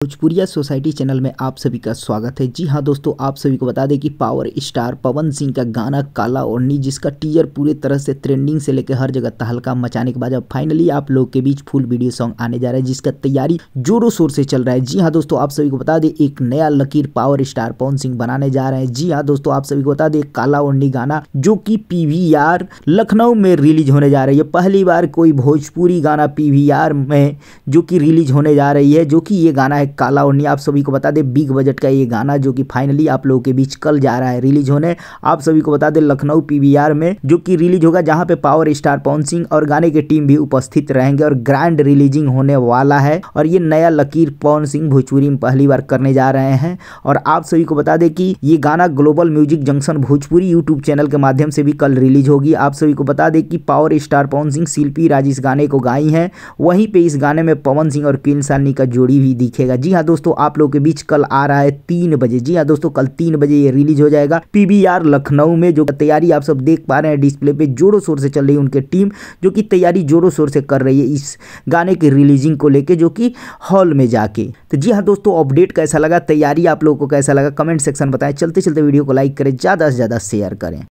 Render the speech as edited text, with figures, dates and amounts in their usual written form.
भोजपुरिया society channel में आप सभी का स्वागत है। जी हाँ दोस्तों, आप सभी को बता दें कि पावर स्टार पवन सिंह का गाना काला ओढ़नी, जिसका टीजर पूरे तरह से ट्रेंडिंग से लेकर हर जगह तहलका मचाने के बाद अब फाइनली आप लोग के बीच फुल वीडियो सॉन्ग आने जा रहा है, जिसका तैयारी जोरों शोर से चल रहा है। जी हाँ दोस्तों, आप सभी को बता दें एक नया लकीर पावर स्टार पवन सिंह बनाने जा रहे हैं। जी हाँ दोस्तों, आप सभी को बता दें काला ओढ़नी गाना जो कि PVR लखनऊ में रिलीज होने जा रही है। पहली बार कोई भोजपुरी गाना PVR में जो कि रिलीज होने जा रही है, जो कि ये गाना है काला ओढ़नी। आप सभी को बता दें बिग बजट का ये गाना जो कि फाइनली आप लोगों के बीच कल जा रहा है रिलीज होने। आप सभी को बता दें लखनऊ PVR में जो कि रिलीज होगा, जहां पे पावर स्टार पवन सिंह और गाने की टीम भी उपस्थित रहेंगे और ग्रैंड रिलीजिंग होने वाला है। और ये नया लकीर पवन सिंह भोजपुरी में पहली बार करने जा रहे हैं। और आप सभी को बता दें कि ये गाना global music junction Bhojpuri YouTube channel के माध्यम से भी कल रिलीज होगी। आप सभी को बता दें कि पावर स्टार पवन सिंह शिल्पी राज इस गाने को गाई हैं, वहीं पे इस गाने में पवन सिंह और क्वीन सानी का जोड़ी भी दिखेगा। जी हाँ दोस्तों, आप लोगों के बीच कल आ रहा है 3 बजे। जी हाँ दोस्तों, कल 3 बजे ये रिलीज हो जाएगा PVR लखनऊ में। जो तैयारी आप सब देख पा रहे हैं डिस्प्ले पे जोरों शोर से चल रही है उनकी टीम, जो कि तैयारी जोरों शोर से कर रही है इस गाने की रिलीजिंग को लेके, जो कि हॉल में जाके। तो जी हाँ दोस्तों, अपडेट कैसा लगा, तैयारी आप लोगों को कैसा लगा, कमेंट सेक्शन बताएं। चलते चलते वीडियो को लाइक करें, ज़्यादा से ज़्यादा शेयर करें।